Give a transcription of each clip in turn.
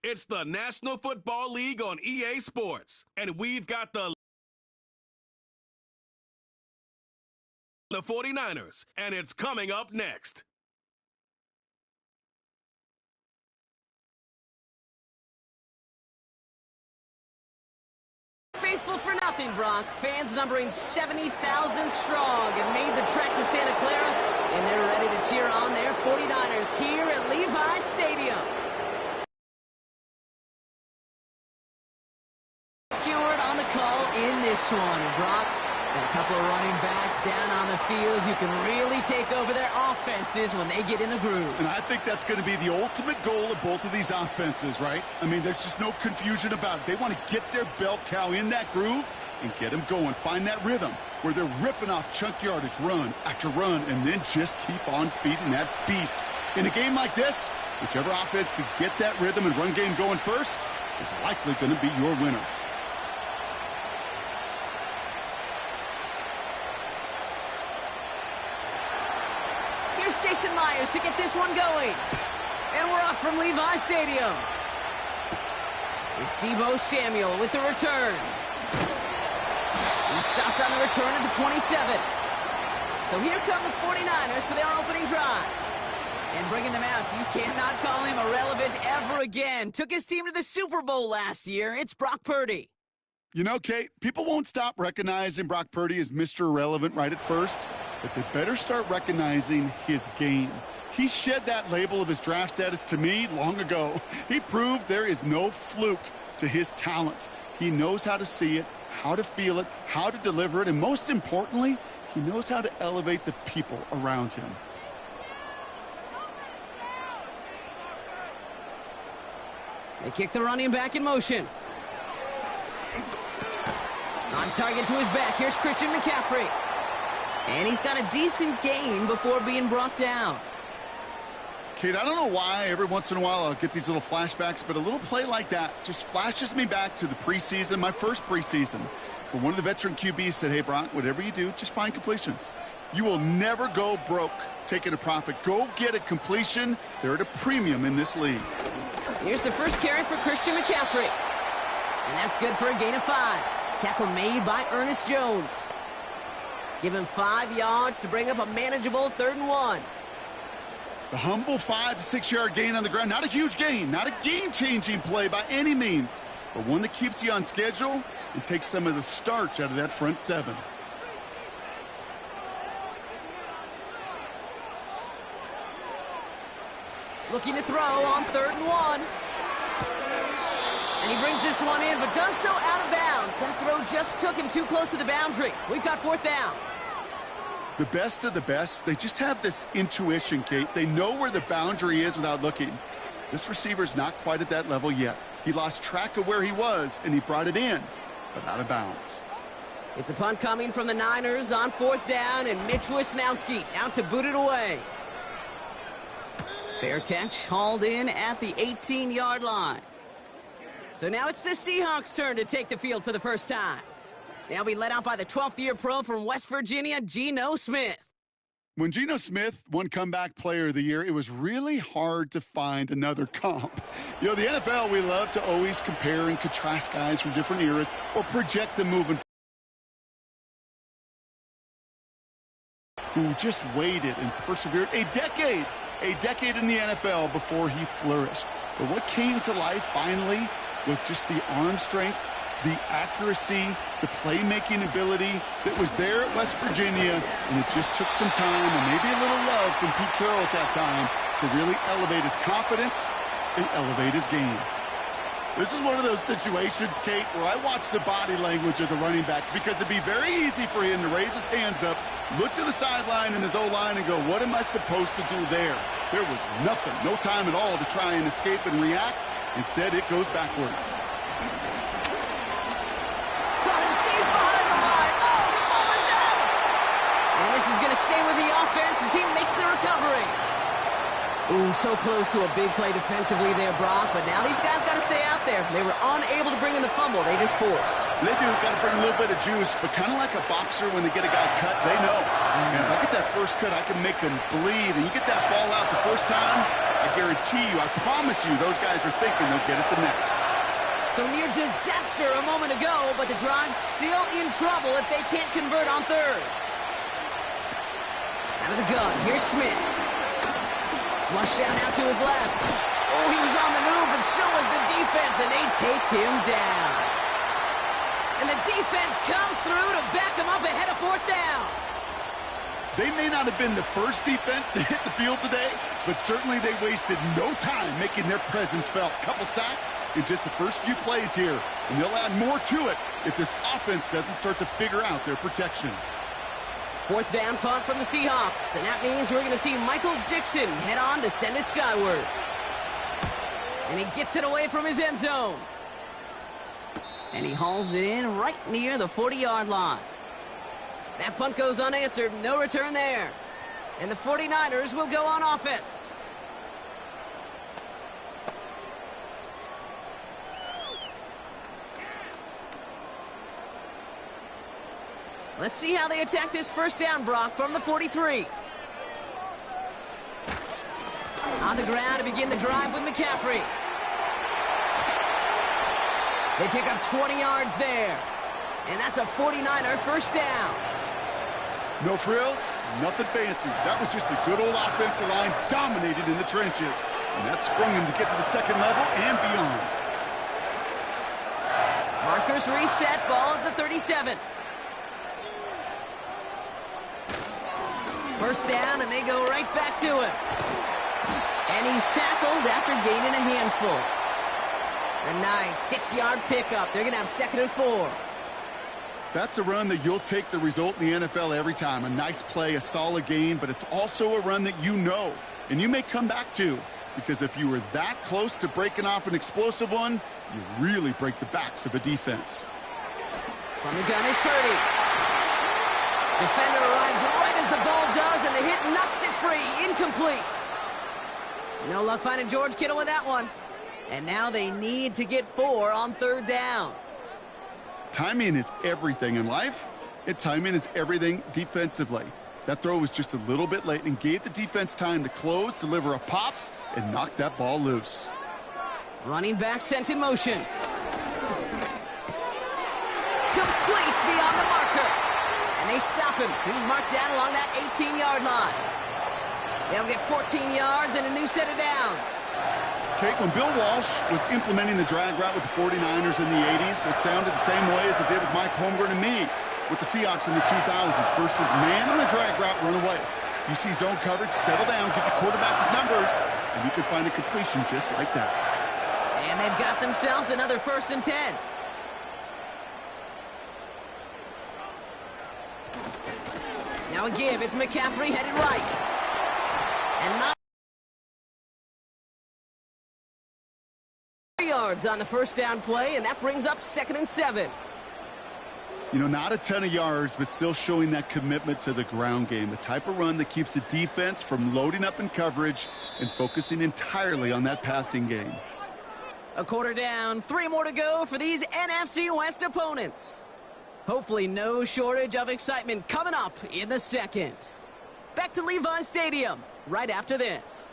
It's the National Football League on EA Sports, and we've got the 49ers, and it's coming up next. Faithful for nothing, Brock. Fans numbering 70,000 strong have made the trek to Santa Clara, and they're ready to cheer on their 49ers here at Levi Stadium. Cured on the call in this one, Brock. Got a couple of running backs down on the field who can really take over their offenses when they get in the groove. And I think that's going to be the ultimate goal of both of these offenses, right? I mean, there's just no confusion about it. They want to get their bell cow in that groove and get them going. Find that rhythm where they're ripping off chunk yardage, run after run, and then just keep on feeding that beast. In a game like this, whichever offense could get that rhythm and run game going first is likely going to be your winner. Here's Jason Myers to get this one going. And we're off from Levi Stadium. It's Deebo Samuel with the return. He stopped on the return at the 27. So here come the 49ers for their opening drive. And bringing them out, you cannot call him irrelevant ever again. Took his team to the Super Bowl last year. It's Brock Purdy. You know, Kate, people won't stop recognizing Brock Purdy as Mr. Irrelevant right at first, but they better start recognizing his game. He shed that label of his draft status to me long ago. He proved there is no fluke to his talent. He knows how to see it, how to feel it, how to deliver it, and most importantly, he knows how to elevate the people around him. They kick the running back in motion. On target to his back, here's Christian McCaffrey. And he's got a decent gain before being brought down. Kate, I don't know why every once in a while I'll get these little flashbacks, but a little play like that just flashes me back to the preseason, my first preseason, where one of the veteran QBs said, hey, Brock, whatever you do, just find completions. You will never go broke taking a profit. Go get a completion. They're at a premium in this league. Here's the first carry for Christian McCaffrey. And that's good for a gain of 5. Tackle made by Ernest Jones. Give him 5 yards to bring up a manageable 3rd and 1. The humble 5 to 6 yard gain on the ground. Not a huge gain, not a game-changing play by any means, but one that keeps you on schedule and takes some of the starch out of that front 7. Looking to throw on 3rd and 1. And he brings this one in, but does so out of bounds. That throw just took him too close to the boundary. We've got 4th down. The best of the best, they just have this intuition, Kate. They know where the boundary is without looking. This receiver's not quite at that level yet. He lost track of where he was, and he brought it in, but out of bounds. It's a punt coming from the Niners on 4th down, and Mitch Wisnowski out to boot it away. Fair catch, hauled in at the 18-yard line. So now it's the Seahawks' turn to take the field for the first time. They'll be led out by the 12th-year pro from West Virginia, Geno Smith. When Geno Smith won Comeback Player of the Year, it was really hard to find another comp. You know, the NFL, we love to always compare and contrast guys from different eras or project them moving who just waited and persevered a decade in the NFL before he flourished. But what came to life finally was just the arm strength, the accuracy, the playmaking ability that was there at West Virginia, and it just took some time and maybe a little love from Pete Carroll at that time to really elevate his confidence and elevate his game. This is one of those situations, Kate, where I watch the body language of the running back because it'd be very easy for him to raise his hands up, look to the sideline in his O-line and go, what am I supposed to do there? There was nothing, no time at all to try and escape and react. Instead, it goes backwards. Coming deep behind the line. Oh, the ball is out! And this is going to stay with the offense as he makes the recovery. Ooh, so close to a big play defensively there, Brock, but now these guys got to stay out there. They were unable to bring in the fumble. They just forced. They do. Got to bring a little bit of juice, but kind of like a boxer when they get a guy cut, they know. And if I get that first cut, I can make them bleed. And you get that ball out the first time, I guarantee you, I promise you, those guys are thinking they'll get it the next. So near disaster a moment ago, but the drive's still in trouble if they can't convert on third. Out of the gun, here's Smith. Flush down out to his left. Oh, he was on the move, and so was the defense, and they take him down. And the defense comes through to back him up ahead of fourth down. They may not have been the first defense to hit the field today, but certainly they wasted no time making their presence felt. Couple sacks in just the first few plays here, and they'll add more to it if this offense doesn't start to figure out their protection. Fourth down punt from the Seahawks, and that means we're going to see Michael Dixon head on to send it skyward. And he gets it away from his end zone. And he hauls it in right near the 40-yard line. That punt goes unanswered, no return there. And the 49ers will go on offense. Let's see how they attack this first down, Brock, from the 43. On the ground to begin the drive with McCaffrey. They pick up 20 yards there. And that's a 49er first down. No frills, nothing fancy. That was just a good old offensive line dominated in the trenches. And that sprung him to get to the second level and beyond. Markers reset, ball at the 37. First down, and they go right back to it. And he's tackled after gaining a handful. A nice 6-yard pickup. They're going to have 2nd and 4. That's a run that you'll take the result in the NFL every time. A nice play, a solid game, but it's also a run that you know, and you may come back to, because if you were that close to breaking off an explosive one, you really break the backs of a defense. From the gun is Purdy. Defender arrives right as the ball does, and the hit knocks it free. Incomplete. No luck finding George Kittle with that one. And now they need to get 4 on third down. Timing is everything in life, and timing is everything defensively. That throw was just a little bit late and gave the defense time to close, deliver a pop, and knock that ball loose. Running back sent in motion. Complete beyond the marker. And they stop him. He's marked down along that 18-yard line. They'll get 14 yards and a new set of downs. Kate, when Bill Walsh was implementing the drag route with the 49ers in the 80s, it sounded the same way as it did with Mike Holmgren and me with the Seahawks in the 2000s versus man on the drag route, run away. You see zone coverage, settle down, give your quarterback his numbers, and you can find a completion just like that. And they've got themselves another 1st and 10. Now a give, it's McCaffrey headed right. And not yards on the first down play, and that brings up 2nd and 7. You know, not a ton of yards, but still showing that commitment to the ground game, the type of run that keeps the defense from loading up in coverage and focusing entirely on that passing game. A quarter down, 3 more to go for these NFC West opponents. Hopefully no shortage of excitement coming up in the second. Back to Levi's Stadium right after this.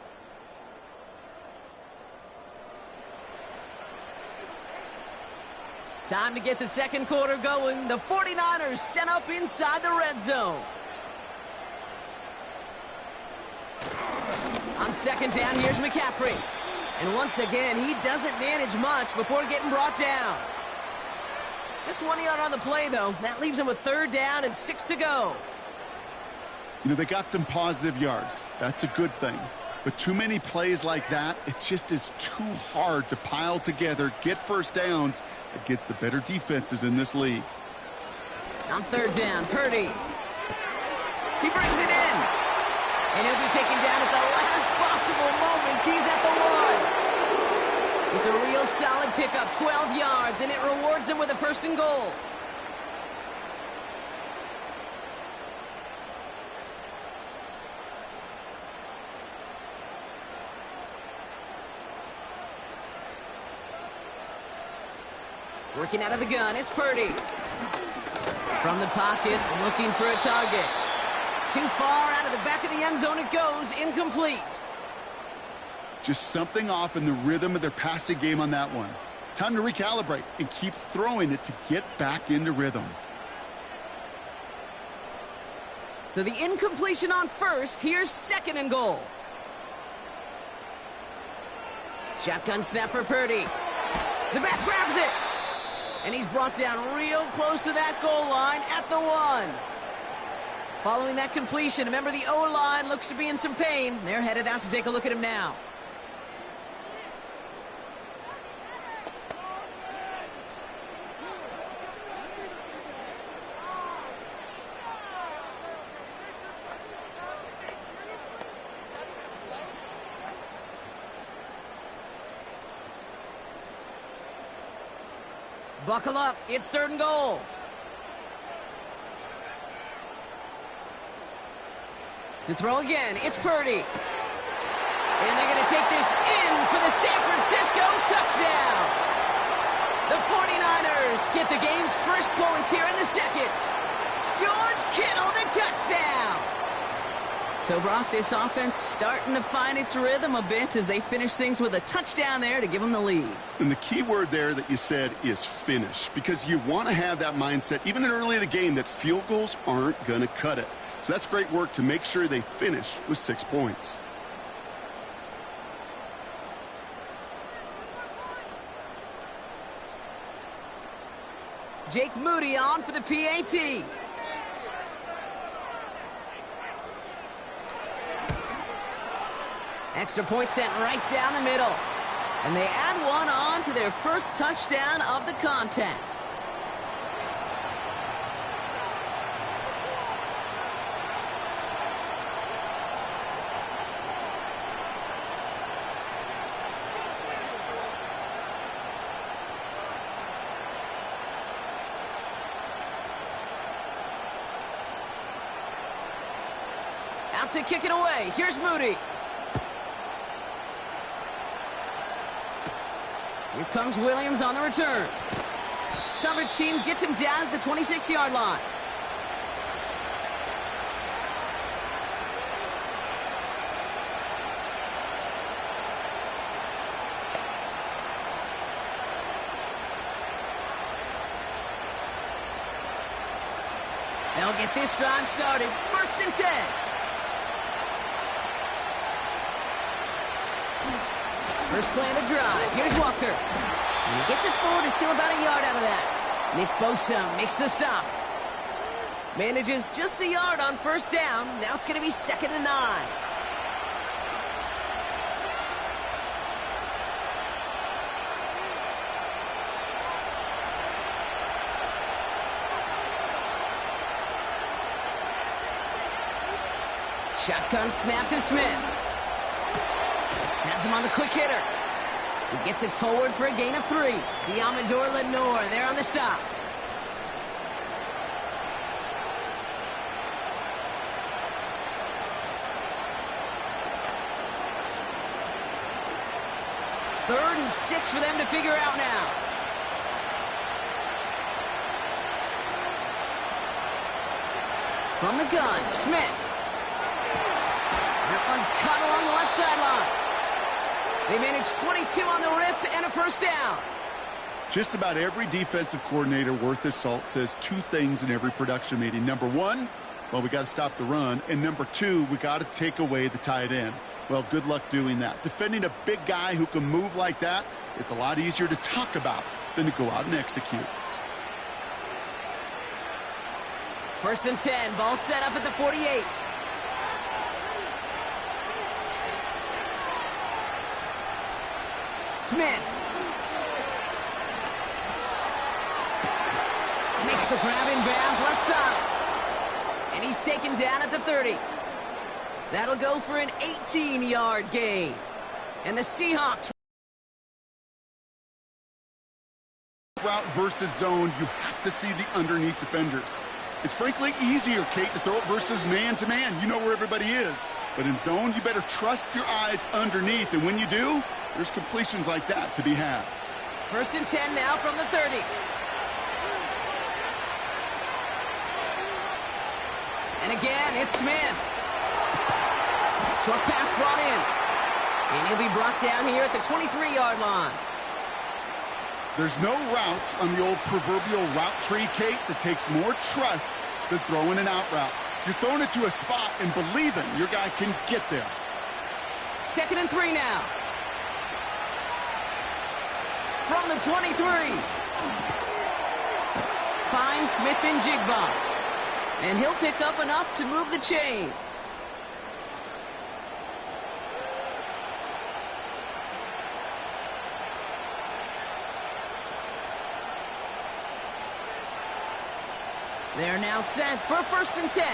Time to get the second quarter going. The 49ers set up inside the red zone. On second down, here's McCaffrey. And once again, he doesn't manage much before getting brought down. Just 1 yard on the play, though. That leaves him with 3rd down and 6 to go. You know, they got some positive yards. That's a good thing. But too many plays like that, it just is too hard to pile together, get first downs against the better defenses in this league. On 3rd down, Purdy. He brings it in. And he'll be taken down at the last possible moment. He's at the 1. It's a real solid pickup, 12 yards, and it rewards him with a 1st and goal. Working out of the gun, it's Purdy. From the pocket, looking for a target. Too far out of the back of the end zone it goes, incomplete. Just something off in the rhythm of their passing game on that one. Time to recalibrate and keep throwing it to get back into rhythm. So the incompletion on first. Here's 2nd and goal. Shotgun snap for Purdy. The back grabs it. And he's brought down real close to that goal line at the 1. Following that completion, remember the O-line looks to be in some pain. They're headed out to take a look at him now. Buckle up. It's 3rd and goal. To throw again, it's Purdy. And they're going to take this in for the San Francisco touchdown. The 49ers get the game's first points here in the 2nd. George Kittle, the touchdown. So, Brock, this offense starting to find its rhythm a bit as they finish things with a touchdown there to give them the lead. And the key word there that you said is finish, because you want to have that mindset, even in early in the game, that field goals aren't going to cut it. So that's great work to make sure they finish with 6 points. Jake Moody on for the PAT. Extra point sent right down the middle. And they add one on to their first touchdown of the contest. Out to kick it away. Here's Moody. Here comes Williams on the return. Coverage team gets him down at the 26-yard line. They'll get this drive started. 1st and 10. First play of the drive. Here's Walker. And he gets it forward to steal about a yard out of that. Nick Bosa makes the stop. Manages just a yard on 1st down. Now it's going to be 2nd and 9. Shotgun snap to Smith. Has him on the quick hitter. He gets it forward for a gain of 3. Diamador Lenore there on the stop. Third and 6 for them to figure out now. From the gun, Smith. That one's caught along the left sideline. They managed 22 on the rip and a 1st down. Just about every defensive coordinator worth his salt says 2 things in every production meeting. Number 1, well, we got to stop the run. And number 2, we got to take away the tight end. Well, good luck doing that. Defending a big guy who can move like that, it's a lot easier to talk about than to go out and execute. 1st and 10, ball set up at the 48. Smith makes the grab in bounds left side. And he's taken down at the 30. That'll go for an 18-yard gain. And the Seahawks. Route versus zone, you have to see the underneath defenders. It's frankly easier, Kate, to throw it versus man-to-man. You know where everybody is. But in zone, you better trust your eyes underneath. And when you do, there's completions like that to be had. 1st and 10 now from the 30. And again, it's Smith. Short pass brought in. And he'll be brought down here at the 23-yard line. There's no routes on the old proverbial route tree, Kate, that takes more trust than throwing an out route. You're throwing it to a spot and believing your guy can get there. 2nd and 3 now. From the 23. Finds Smith and Jigba. And he'll pick up enough to move the chains. They're now set for 1st and 10.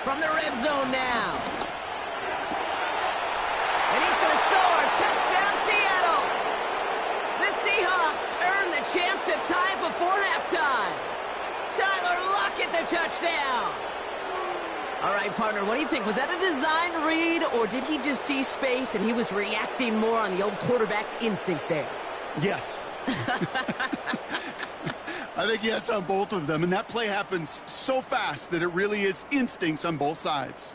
From the red zone now. And he's going to score. Touchdown, Seattle. The Seahawks earn the chance to tie it before halftime. Tyler Lockett, the touchdown. All right, partner, what do you think? Was that a design read, or did he just see space and he was reacting more on the old quarterback instinct there? Yes. I think yes on both of them, and that play happens so fast that it really is instincts on both sides.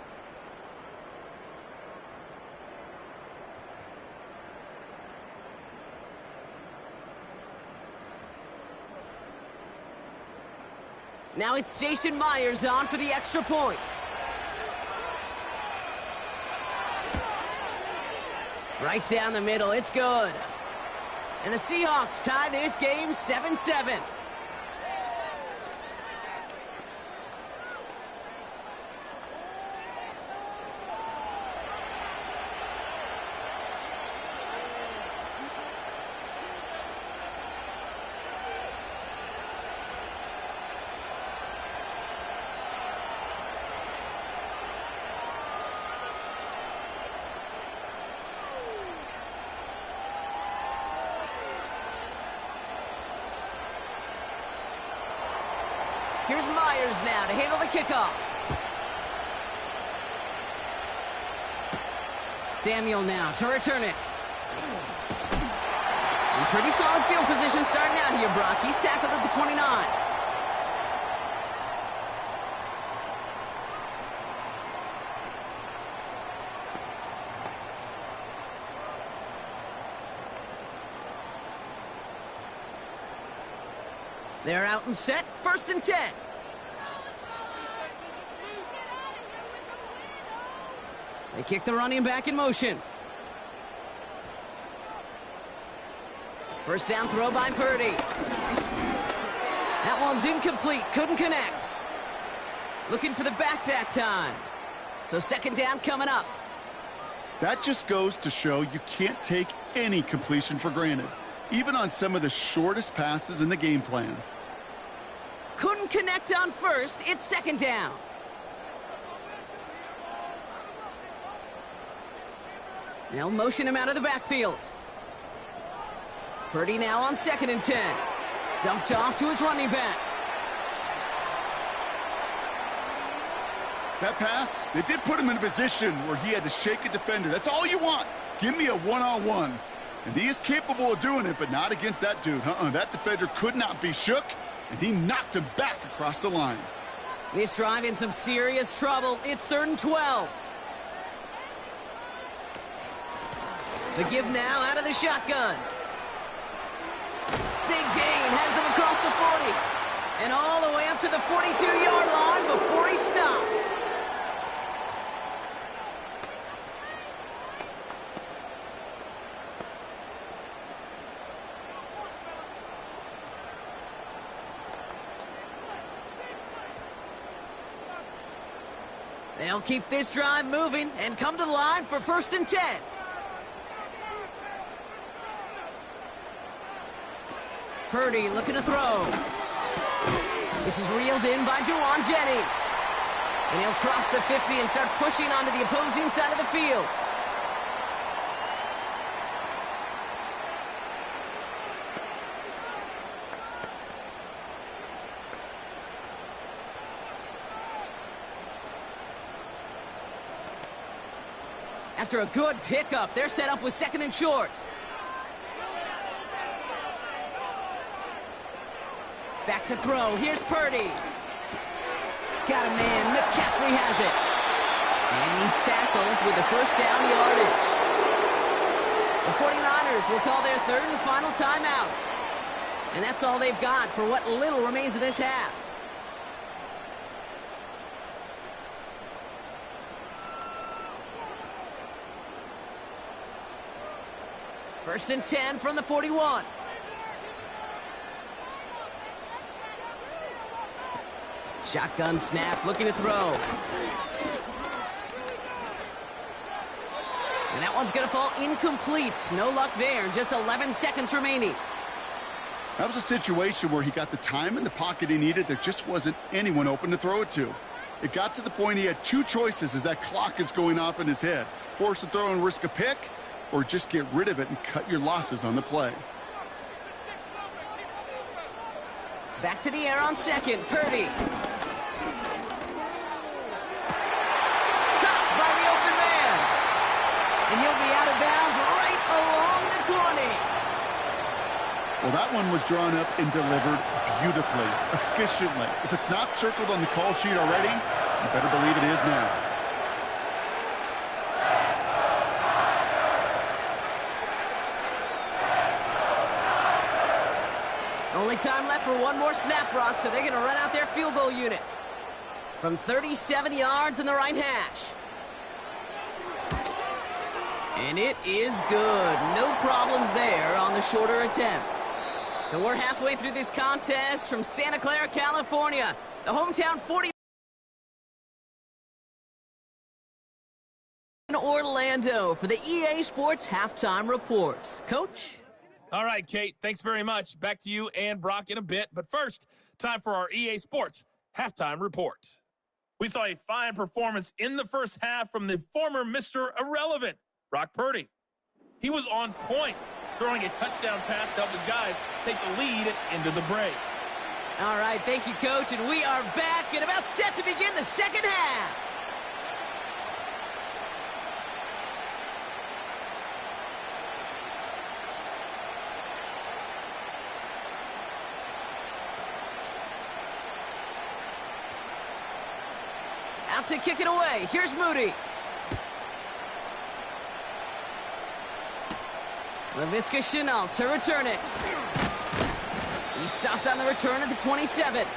Now it's Jason Myers on for the extra point. Right down the middle, it's good. And the Seahawks tie this game 7-7. Here's Myers now to handle the kickoff. Samuel now to return it. In pretty solid field position starting out here, Brock. He's tackled at the 29. They're out and set, 1st and 10. They kick the running back in motion. First down throw by Purdy. That one's incomplete, couldn't connect. Looking for the back that time. So 2nd down coming up. That just goes to show you can't take any completion for granted, even on some of the shortest passes in the game plan. Couldn't connect on 1st, it's 2nd down. They'll motion him out of the backfield. Purdy now on 2nd and 10. Dumped off to his running back. That pass, it did put him in a position where he had to shake a defender. That's all you want. Give me a one-on-one. And he is capable of doing it, but not against that dude. That defender could not be shook, and he knocked him back across the line. This drive in some serious trouble. It's 3rd and 12. The give now out of the shotgun. Big gain has them across the 40. And all the way up to the 42-yard line before he stopped. They'll keep this drive moving and come to the line for 1st and 10. Purdy looking to throw. This is reeled in by Juwan Jennings. And he'll cross the 50 and start pushing onto the opposing side of the field. After a good pickup, they're set up with 2nd and short. Back to throw. Here's Purdy. got a man. McCaffrey has it. And he's tackled with the first down yardage. The 49ers will call their third and final timeout. And that's all they've got for what little remains of this half. First and 10 from the 41. Shotgun snap, looking to throw. And that one's going to fall incomplete. No luck there. Just 11 seconds remaining. That was a situation where he got the time in the pocket he needed. There just wasn't anyone open to throw it to. It got to the point he had two choices as that clock is going off in his head. Force a throw and risk a pick, or just get rid of it and cut your losses on the play. Back to the air on second. Purdy. Chopped by the open man. And he'll be out of bounds right along the 20. Well, that one was drawn up and delivered beautifully, efficiently. If it's not circled on the call sheet already, you better believe it is now. Only time left for one more snap, Brock, so they're going to run out their field goal unit. From 37 yards in the right hash. And it is good. No problems there on the shorter attempt. So we're halfway through this contest from Santa Clara, California. The hometown 40 in Orlando for the EA Sports Halftime Report. Coach? All right, Kate, thanks very much. Back to you and Brock in a bit. But first, time for our EA Sports Halftime Report. We saw a fine performance in the first half from the former Mr. Irrelevant, Brock Purdy. He was on point, throwing a touchdown pass to help his guys take the lead into the break. All right, thank you, Coach. And we are back and about set to begin the second half. Out to kick it away. Here's Moody. Laviska Shenault to return it. He stopped on the return at the 27.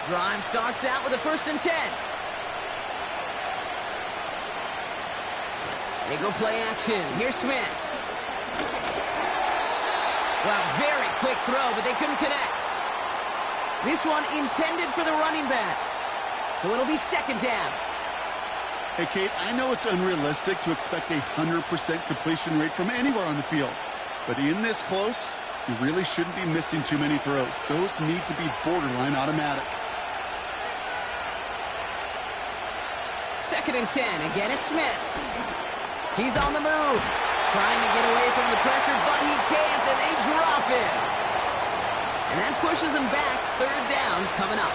Drive starts out with a 1st and 10. They go play action. Here's Smith. Wow, very quick throw, but they couldn't connect. This one intended for the running back. So it'll be 2nd down. Hey, Kate, I know it's unrealistic to expect a 100% completion rate from anywhere on the field. But in this close, you really shouldn't be missing too many throws. Those need to be borderline automatic. 2nd and 10. Again, it's Smith. He's on the move. Trying to get away from the pressure, but he can't, and they drop him. And that pushes him back. 3rd down coming up.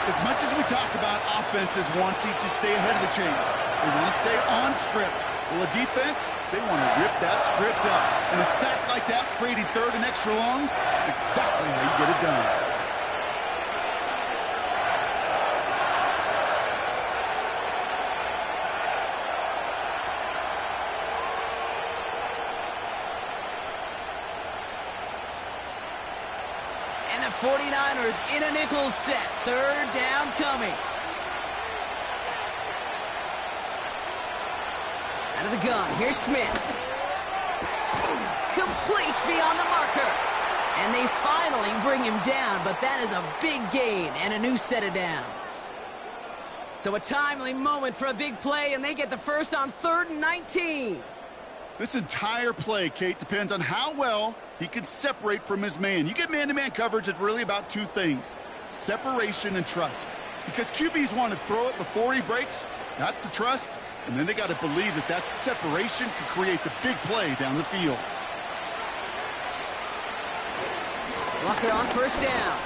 As much as we talk about offenses wanting to stay ahead of the chains, they want to stay on script. Well, a defense, they want to rip that script up. And a sack like that, creating 3rd and extra longs, it's exactly how you get it done. And the 49ers in a nickel set. 3rd down coming. Out of the gun, here's Smith. Complete beyond the marker. And they finally bring him down, but that is a big gain and a new set of downs. So a timely moment for a big play, and they get the first on 3rd and 19. This entire play, Kate, depends on how well he can separate from his man. You get man-to-man coverage, it's really about two things: separation and trust. Because QBs want to throw it before he breaks. That's the trust. And then they got to believe that that separation can create the big play down the field. Walker on 1st down.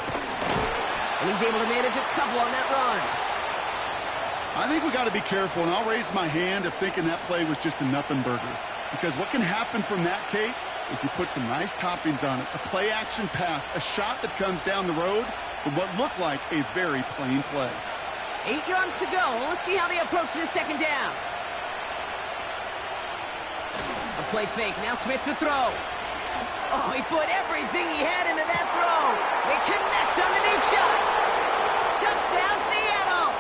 And he's able to manage a couple on that run. I think we got to be careful, and I'll raise my hand of thinking that play was just a nothing burger. Because what can happen from that, Kate, is he put some nice toppings on it. A play-action pass, a shot that comes down the road from what looked like a very plain play. 8 yards to go. Let's see how they approach this second down. A play fake. Now Smith to throw. Oh, he put everything he had into that throw. They connect on the deep shot. Touchdown, Seattle.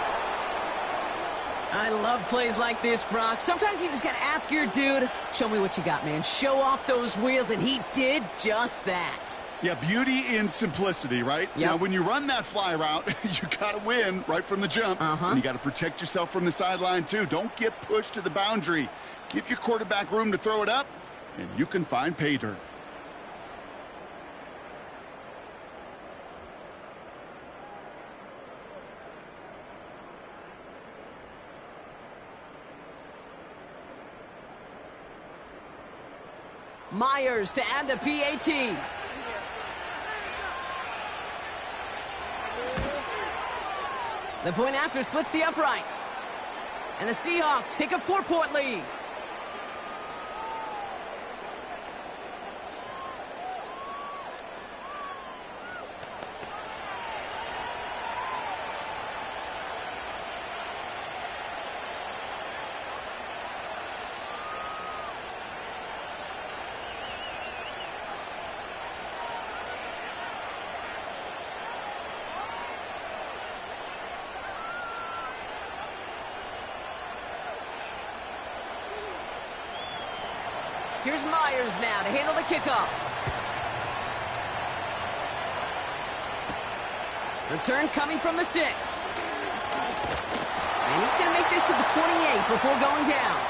I love plays like this, Brock. Sometimes you just got to ask your dude, show me what you got, man. Show off those wheels, and he did just that. Yeah, beauty in simplicity, right? Yep. Now, when you run that fly route, you got to win right from the jump. And you got to protect yourself from the sideline, too. Don't get pushed to the boundary. Give your quarterback room to throw it up, and you can find pay dirt. Myers to add the PAT. The point after splits the uprights. And the Seahawks take a 4-point lead. Here's Myers now to handle the kickoff. Return coming from the 6. And he's going to make this to the 28 before going down.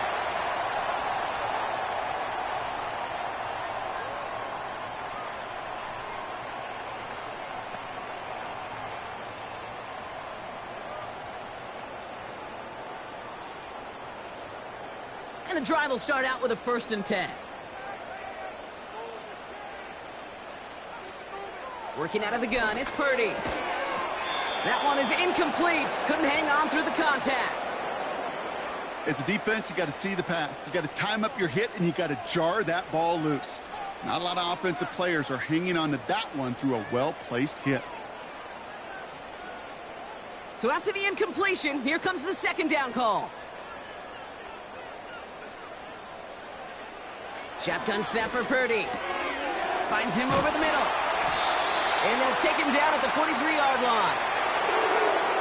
And the drive will start out with a 1st and 10. Working out of the gun, it's Purdy. That one is incomplete. Couldn't hang on through the contact. As a defense, you got to see the pass. You got to time up your hit, and you got to jar that ball loose. Not a lot of offensive players are hanging on to that one through a well-placed hit. So after the incompletion, here comes the 2nd down call. Shotgun snap for Purdy. Finds him over the middle. And they'll take him down at the 43-yard line.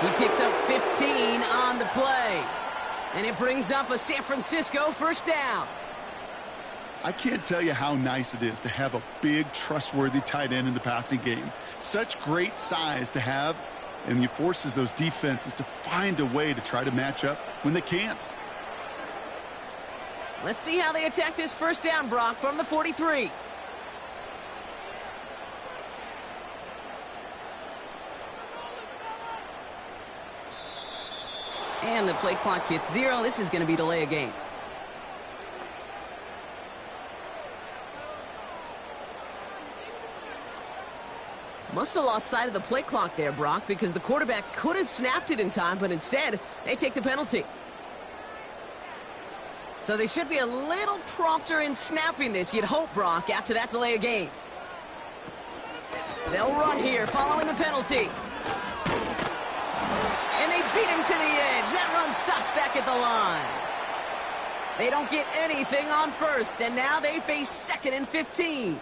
He picks up 15 on the play. And it brings up a San Francisco 1st down. I can't tell you how nice it is to have a big, trustworthy tight end in the passing game. Such great size to have, and he forces those defenses to find a way to try to match up when they can't. Let's see how they attack this 1st down, Brock, from the 43. And the play clock hits 0. This is going to be delay a game. Must have lost sight of the play clock there, Brock, because the quarterback could have snapped it in time, but instead, they take the penalty. So they should be a little prompter in snapping this, you'd hope, Brock, after that delay of game. They'll run here following the penalty. And they beat him to the edge. That run stopped back at the line. They don't get anything on 1st, and now they face 2nd and 15.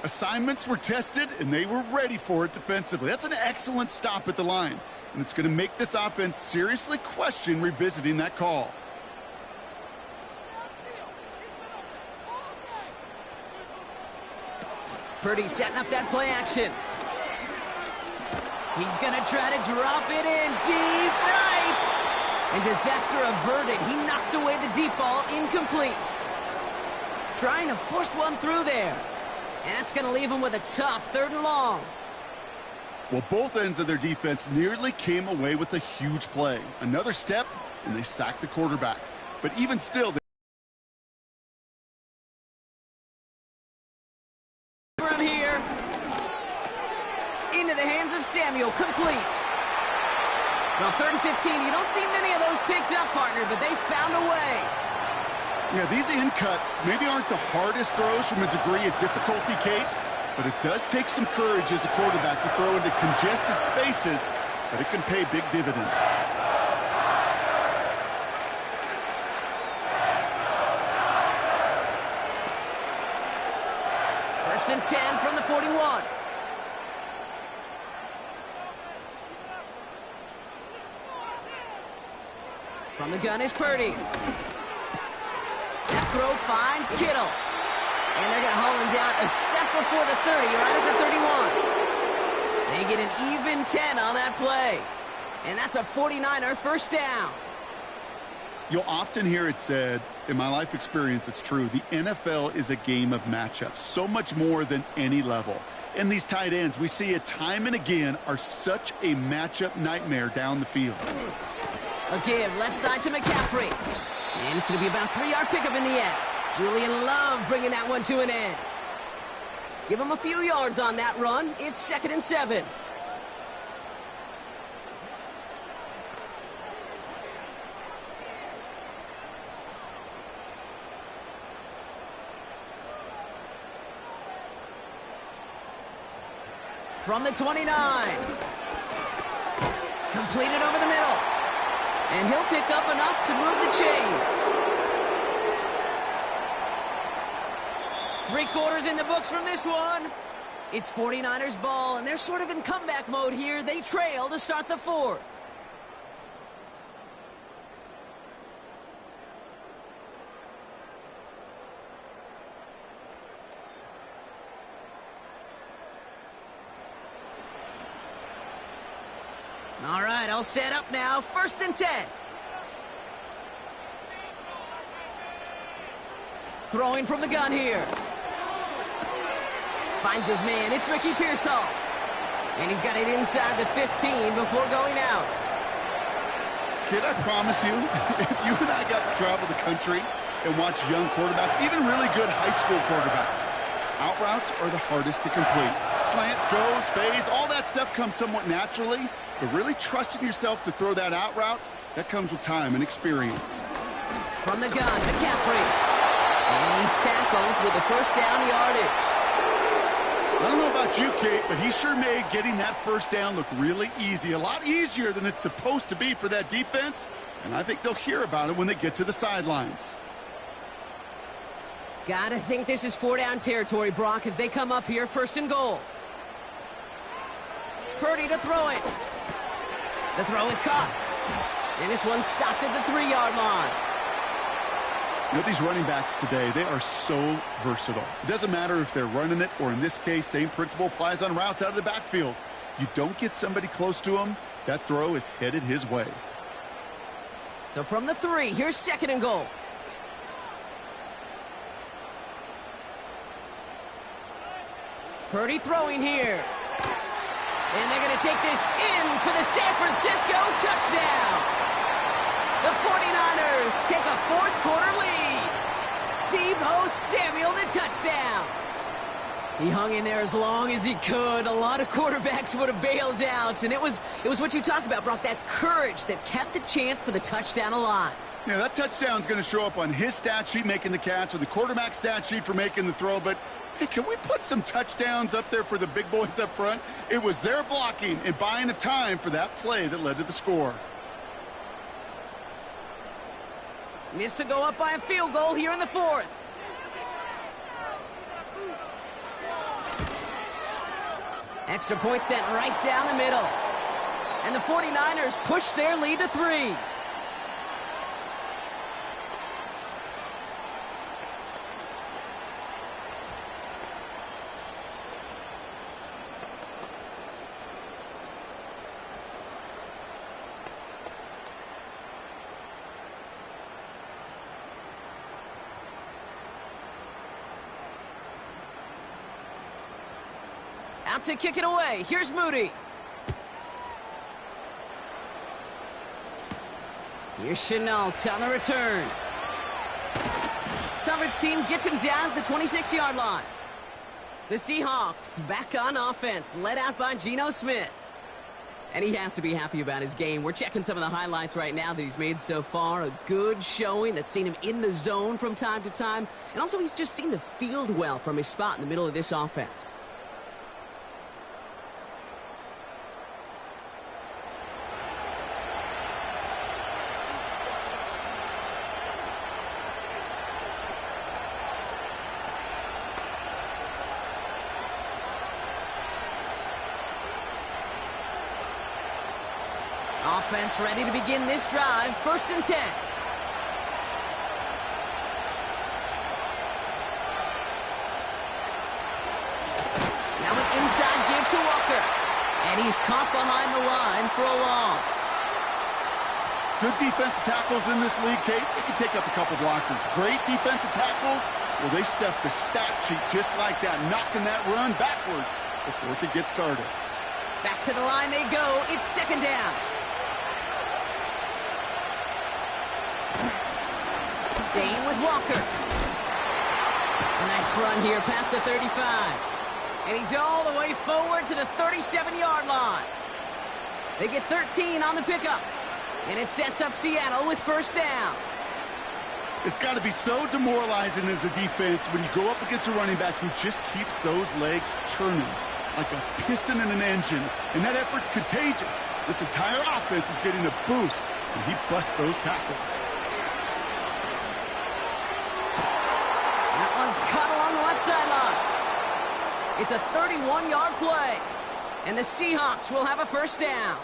Assignments were tested, and they were ready for it defensively. That's an excellent stop at the line, and it's going to make this offense seriously question revisiting that call. Purdy setting up that play action. He's going to try to drop it in deep right. And disaster averted. He knocks away the deep ball, incomplete. Trying to force one through there. And that's going to leave him with a tough 3rd and long. Well, both ends of their defense nearly came away with a huge play. Another step, and they sacked the quarterback. But even still, from here into the hands of of Samuel, complete. Well, 3rd and 15, you don't see many of those picked up, partner, but they found a way. Yeah, these in cuts maybe aren't the hardest throws from a degree of difficulty, Kate, but it does take some courage as a quarterback to throw into congested spaces, but it can pay big dividends. First and 10 from the 41. From the gun is Purdy. That throw finds Kittle. And they're going to haul him down a step before the 30, right at the 31. They get an even 10 on that play. And that's a 49er first down. You'll often hear it said, in my life experience, it's true, the NFL is a game of matchups, so much more than any level. And these tight ends, we see it time and again, are such a matchup nightmare down the field. A give, left side to McCaffrey. And it's going to be about a 3-yard pickup in the end. Julian Love bringing that one to an end. Give him a few yards on that run. It's 2nd and 7. From the 29. Completed over the middle. And he'll pick up enough to move the chains. 3 quarters in the books from this one. It's 49ers ball, and they're sort of in comeback mode here. They trail to start the 4th. All right, all set up now. 1st and 10. Throwing from the gun here. Finds his man. It's Ricky Pearsall. And he's got it inside the 15 before going out. Kid, I promise you, if you and I got to travel the country and watch young quarterbacks, even really good high school quarterbacks, out routes are the hardest to complete. Slants, goes, fades, all that stuff comes somewhat naturally, but really trusting yourself to throw that out route, that comes with time and experience. From the gun, McCaffrey. And he's tackled with the first down yardage. I don't know about you, Kate, but he sure made getting that first down look really easy. A lot easier than it's supposed to be for that defense, and I think they'll hear about it when they get to the sidelines. Gotta think this is 4-down territory, Brock, as they come up here, 1st and goal. Purdy to throw it. The throw is caught. And this one's stopped at the 3-yard line. You know, these running backs today, they are so versatile. It doesn't matter if they're running it, or in this case, same principle applies on routes out of the backfield. You don't get somebody close to him, that throw is headed his way. So from the 3, here's 2nd and goal. Purdy throwing here. And they're going to take this in for the San Francisco touchdown. The 49ers take a 4th quarter lead. Deebo Samuel, the touchdown. He hung in there as long as he could. A lot of quarterbacks would have bailed out, and it was what you talked about, Brock, that courage that kept the chant for the touchdown alive. Yeah, that touchdown's going to show up on his stat sheet making the catch, or the quarterback stat sheet for making the throw, but hey, can we put some touchdowns up there for the big boys up front? It was their blocking and buying of time for that play that led to the score. Missed to go up by a field goal here in the 4th. Extra point sent right down the middle. And the 49ers push their lead to 3. Out to kick it away. Here's Moody. Here's Chenault on the return. Coverage team gets him down at the 26-yard line. The Seahawks back on offense, led out by Geno Smith. And he has to be happy about his game. We're checking some of the highlights right now that he's made so far. A good showing that's seen him in the zone from time to time. And also he's just seen the field well from his spot in the middle of this offense. Offense ready to begin this drive. 1st and 10. Now an inside give to Walker. And he's caught behind the line for a loss. Good defensive tackles in this league, Kate. They can take up a couple blockers. Great defensive tackles. Well, they stuff the stat sheet just like that, knocking that run backwards before it could get started. Back to the line they go. It's 2nd down. Staying with Walker. A nice run here past the 35. And he's all the way forward to the 37-yard line. They get 13 on the pickup. And it sets up Seattle with 1st down. It's got to be so demoralizing as a defense when you go up against a running back who just keeps those legs churning like a piston in an engine. And that effort's contagious. This entire offense is getting a boost, and he busts those tackles. Cut along the left sideline. It's a 31-yard play. And the Seahawks will have a 1st down.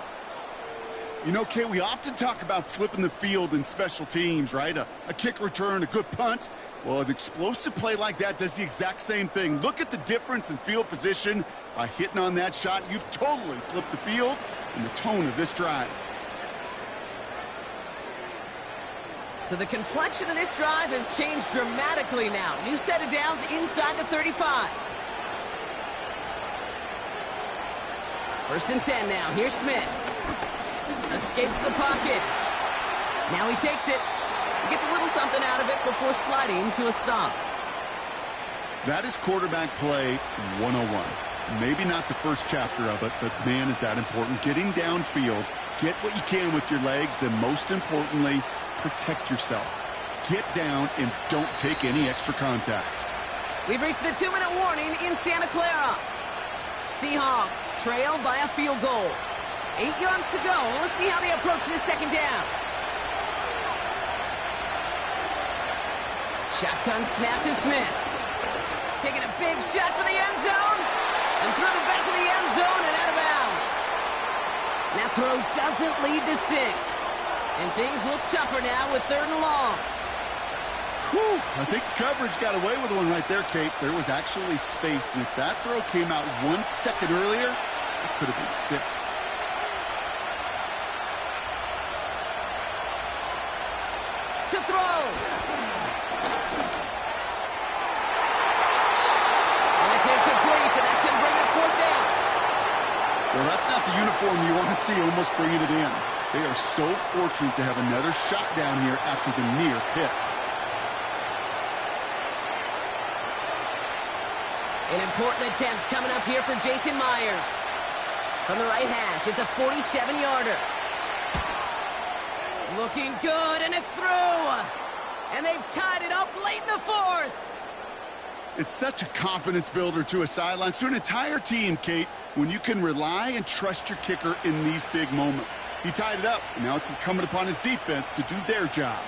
You know, Kate, we often talk about flipping the field in special teams, right? A kick return, a good punt. Well, an explosive play like that does the exact same thing. Look at the difference in field position. By hitting on that shot, you've totally flipped the field and the tone of this drive. So the complexion of this drive has changed dramatically now. New set of downs inside the 35. 1st and 10 now. Here's Smith. Escapes the pocket. Now he takes it. He gets a little something out of it before sliding to a stop. That is quarterback play 101. Maybe not the first chapter of it, but man, is that important. Getting downfield, get what you can with your legs, then most importantly, protect yourself. Get down and don't take any extra contact. We've reached the 2-minute warning in Santa Clara. Seahawks trail by a field goal. 8 yards to go. Let's see how they approach this 2nd down. Shotgun snap to Smith. Taking a big shot for the end zone. And through the back of the end zone and out of bounds. That throw doesn't lead to 6. And things look tougher now with 3rd and long. Whew, I think the coverage got away with one right there, Kate. There was actually space, and if that throw came out 1 second earlier, it could have been 6. To throw. And it's incomplete, and that's going to bring it 4th down. Well, that's not the uniform you want to see almost bringing it in. They are so fortunate to have another shot down here after the near pick. An important attempt coming up here for Jason Myers. From the right hash, it's a 47-yarder. Looking good, and it's through. And they've tied it up late in the 4th. It's such a confidence builder to a sideline, to an entire team, Kate, when you can rely and trust your kicker in these big moments. He tied it up, and now it's incumbent upon his defense to do their job.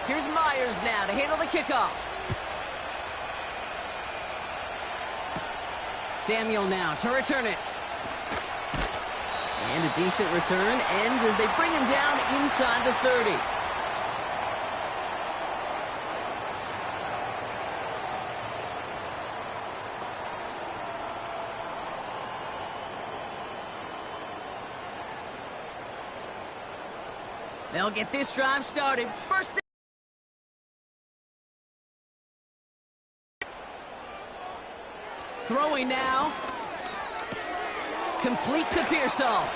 Here's Myers now to handle the kickoff. Samuel now to return it. And a decent return ends as they bring him down inside the 30. They'll get this drive started. First. Throwing screen now. Complete to Pearsall.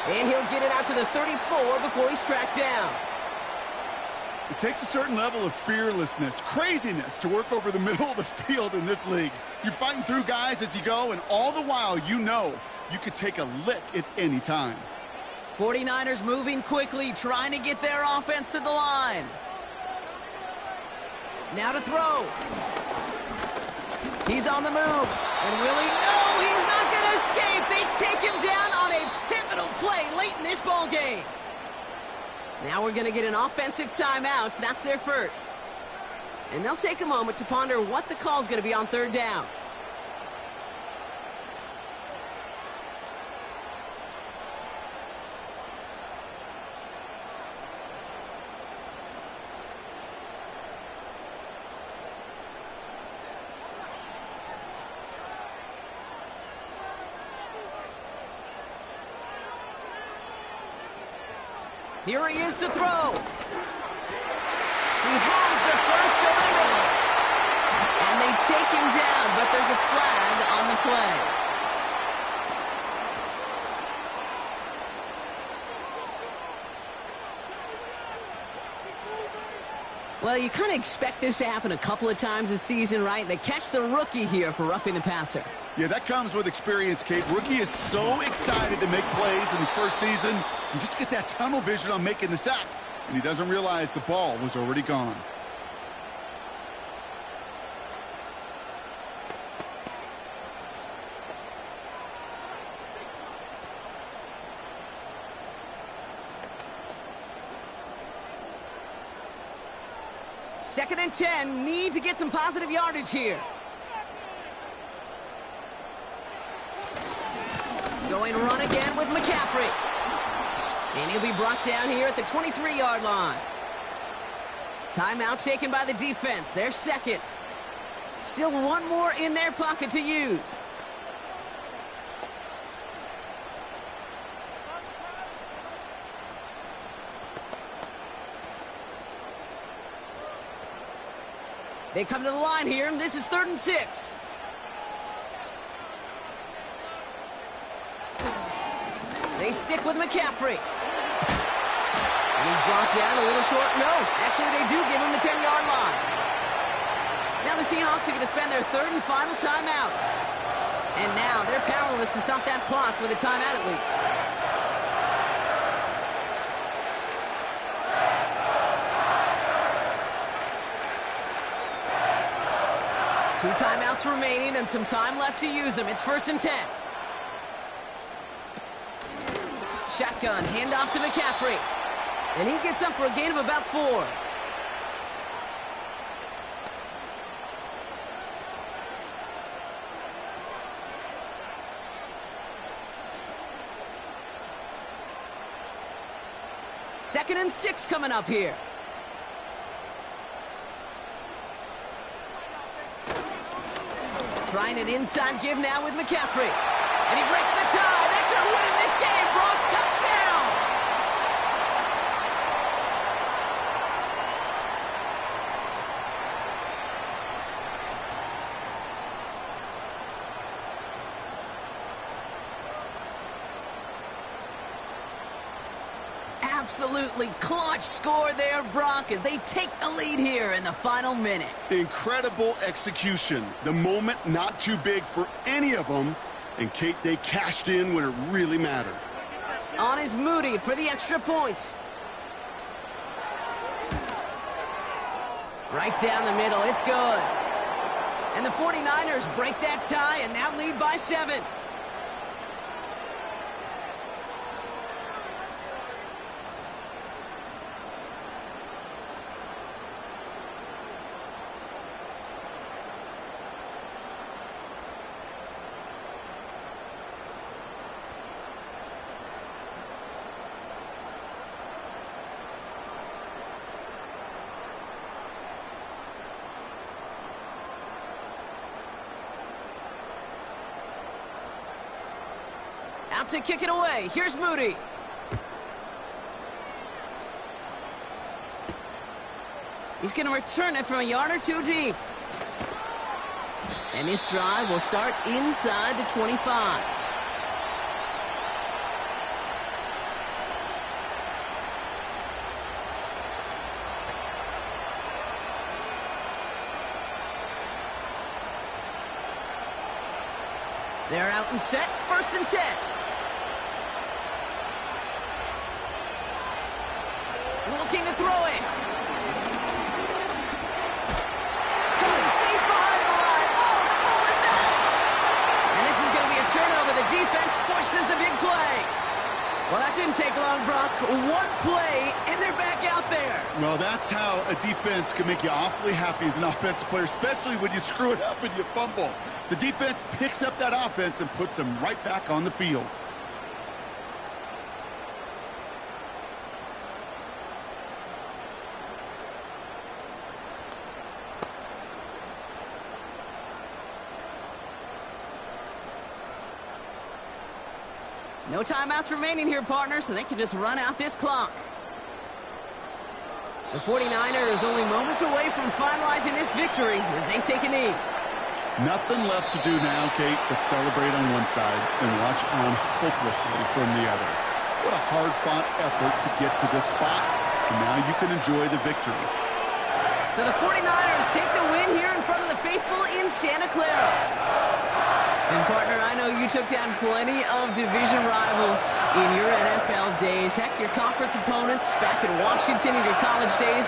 And he'll get it out to the 34 before he's tracked down. It takes a certain level of fearlessness, craziness to work over the middle of the field in this league. You're fighting through guys as you go, and all the while you know you could take a lick at any time. 49ers moving quickly, trying to get their offense to the line. Now to throw. He's on the move. And will he? No, he's not going to escape. They take him down on a pivotal play late in this ball game. Now we're going to get an offensive timeout. That's their first. And they'll take a moment to ponder what the call is going to be on third down. Here he is to throw. He has the first over the middle. And they take him down, but there's a flag on the play. Well, you kind of expect this to happen a couple of times this season, right? They catch the rookie here for roughing the passer. Yeah, that comes with experience, Kate. Rookie is so excited to make plays in his first season. You just get that tunnel vision on making the sack, and he doesn't realize the ball was already gone. Second and 10, need to get some positive yardage here. Going run again with McCaffrey. And he'll be brought down here at the 23-yard line. Timeout taken by the defense. Their second. Still one more in their pocket to use. They come to the line here, and this is 3rd and 6. They stick with McCaffrey. And he's brought down a little short. No, actually they do give him the 10-yard line. Now the Seahawks are going to spend their 3rd and final timeout. And now they're powerless to stop that clock with a timeout at least. Two timeouts remaining and some time left to use them. It's 1st and 10. Shotgun, handoff to McCaffrey. And he gets up for a gain of about 4. Second and 6 coming up here. Trying an inside give now with McCaffrey. And he breaks the tie. That's going to win him this game. Brock, touchdown! Absolutely clutch score there, Brock, as they take the lead here in the final minutes. Incredible execution. The moment not too big for any of them. And, Kate, they cashed in when it really mattered. On is Moody for the extra point. Right down the middle. It's good. And the 49ers break that tie and now lead by 7. Out to kick it away. Here's Moody. He's going to return it from a yard or two deep. And this drive will start inside the 25. They're out and set, 1st and 10. Looking to throw it. Going deep behind the line. Oh, the ball is out. And this is going to be a turnover. The defense forces the big play. Well, that didn't take long, Brock. One play, and they're back out there. Well, that's how a defense can make you awfully happy as an offensive player, especially when you screw it up and you fumble. The defense picks up that offense and puts them right back on the field. No timeouts remaining here, partner, so they can just run out this clock. The 49ers only moments away from finalizing this victory as they take a knee. Nothing left to do now, Kate, but celebrate on one side and watch on hopelessly from the other. What a hard-fought effort to get to this spot, and now you can enjoy the victory. So the 49ers take the win here in front of the faithful in Santa Clara. And, partner, I know you took down plenty of division rivals in your NFL days. Heck, your conference opponents back in Washington in your college days.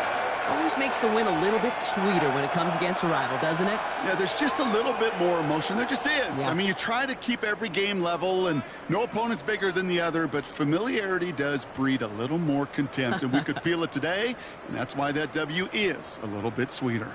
Always makes the win a little bit sweeter when it comes against a rival, doesn't it? Yeah, there's just a little bit more emotion. There just is. Yeah. I mean, you try to keep every game level, and no opponent's bigger than the other, but familiarity does breed a little more contempt, and we could feel it today, and that's why that W is a little bit sweeter.